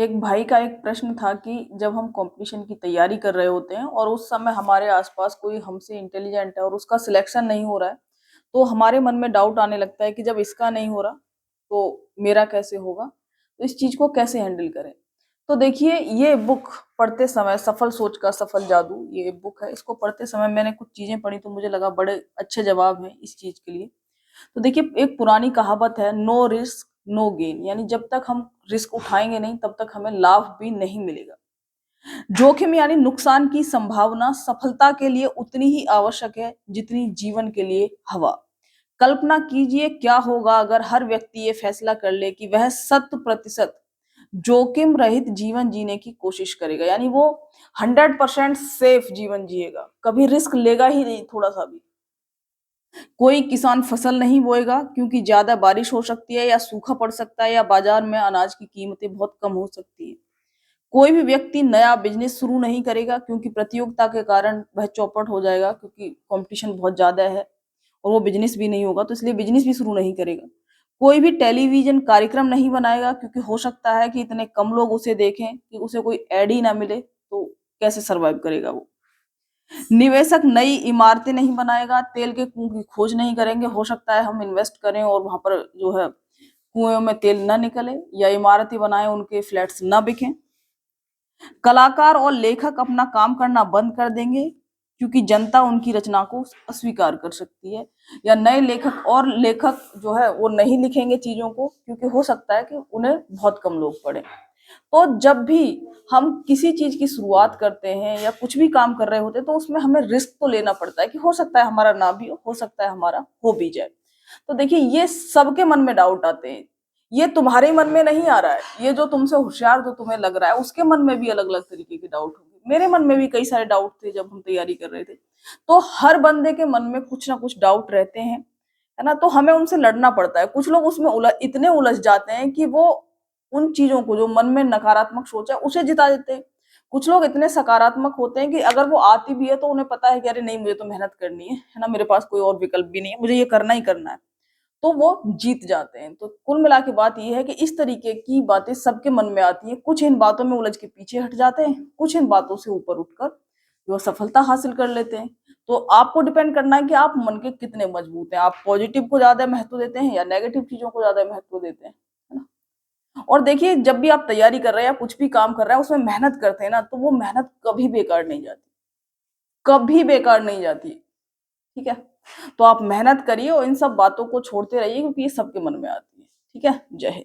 एक भाई का एक प्रश्न था कि जब हम कंपटीशन की तैयारी कर रहे होते हैं और उस समय हमारे आसपास कोई हमसे इंटेलिजेंट है और उसका सिलेक्शन नहीं हो रहा है, तो हमारे मन में डाउट आने लगता है कि जब इसका नहीं हो रहा तो मेरा कैसे होगा। तो इस चीज को कैसे हैंडल करें। तो देखिए, ये बुक पढ़ते समय, सफल सोच का सफल जादू, ये बुक है। इसको पढ़ते समय मैंने कुछ चीजें पढ़ी तो मुझे लगा बड़े अच्छे जवाब हैं इस चीज के लिए। तो देखिए, एक पुरानी कहावत है, नो रिस्क नो गेन, यानी जब तक हम रिस्क उठाएंगे नहीं तब तक हमें लाभ भी नहीं मिलेगा। जोखिम यानी नुकसान की संभावना सफलता के लिए उतनी ही आवश्यक है जितनी जीवन के लिए हवा। कल्पना कीजिए क्या होगा अगर हर व्यक्ति ये फैसला कर ले कि वह 100% जोखिम रहित जीवन जीने की कोशिश करेगा, यानी वो 100% सेफ जीवन जिएगा, कभी रिस्क लेगा ही नहीं थोड़ा सा भी। कोई किसान फसल नहीं बोएगा क्योंकि ज्यादा बारिश हो सकती है या सूखा पड़ सकता है या बाजार में अनाज की कीमतें बहुत कम हो सकती है। कोई भी व्यक्ति नया बिजनेस शुरू नहीं करेगा क्योंकि प्रतियोगिता के कारण वह चौपट हो जाएगा, क्योंकि कंपटीशन बहुत ज्यादा है और वो बिजनेस भी नहीं होगा, तो इसलिए बिजनेस भी शुरू नहीं करेगा। कोई भी टेलीविजन कार्यक्रम नहीं बनाएगा क्योंकि हो सकता है कि इतने कम लोग उसे देखें कि उसे कोई एड ही ना मिले, तो कैसे सरवाइव करेगा वो। निवेशक नई इमारतें नहीं बनाएगा, तेल के कुओं की खोज नहीं करेंगे, हो सकता है हम इन्वेस्ट करें और वहां पर जो है कुएं में तेल ना निकले, या इमारतें बनाए उनके फ्लैट्स ना बिकें। कलाकार और लेखक अपना काम करना बंद कर देंगे क्योंकि जनता उनकी रचना को अस्वीकार कर सकती है, या नए लेखक जो है वो नहीं लिखेंगे चीजों को क्योंकि हो सकता है कि उन्हें बहुत कम लोग पढ़े। तो जब भी हम किसी चीज की शुरुआत करते हैं या कुछ भी काम कर रहे होते हैं तो उसमें हमें रिस्क तो लेना पड़ता है कि हो सकता है हमारा ना भी हो सकता है हमारा हो भी जाए। तो देखिए, ये सबके मन में डाउट आते हैं। ये तुम्हारे मन में नहीं आ रहा है, ये जो तुमसे होशियार जो तुम्हें लग रहा है उसके मन में भी अलग अलग तरीके के डाउट होंगे। मेरे मन में भी कई सारे डाउट थे जब हम तैयारी कर रहे थे। तो हर बंदे के मन में कुछ ना कुछ डाउट रहते हैं, है ना। तो हमें उनसे लड़ना पड़ता है। कुछ लोग उसमें इतने उलझ जाते हैं कि वो उन चीजों को जो मन में नकारात्मक सोच है उसे जिता देते हैं। कुछ लोग इतने सकारात्मक होते हैं कि अगर वो आती भी है तो उन्हें पता है कि अरे नहीं, मुझे तो मेहनत करनी है ना, मेरे पास कोई और विकल्प भी नहीं है, मुझे ये करना ही करना है, तो वो जीत जाते हैं। तो कुल मिला के बात ये है कि इस तरीके की बातें सबके मन में आती हैं। कुछ इन बातों में उलझ के पीछे हट जाते हैं, कुछ इन बातों से ऊपर उठकर जो सफलता हासिल कर लेते हैं। तो आपको डिपेंड करना है कि आप मन के कितने मजबूत हैं, आप पॉजिटिव को ज्यादा महत्व देते हैं या नेगेटिव चीजों को ज्यादा महत्व देते हैं, है ना। और देखिए, जब भी आप तैयारी कर रहे हैं या कुछ भी काम कर रहे हैं उसमें मेहनत करते हैं ना, तो वो मेहनत कभी बेकार नहीं जाती, कभी बेकार नहीं जाती। ठीक है। तो आप मेहनत करिए और इन सब बातों को छोड़ते रहिए क्योंकि ये सबके मन में आती है। ठीक है। जय हिंद।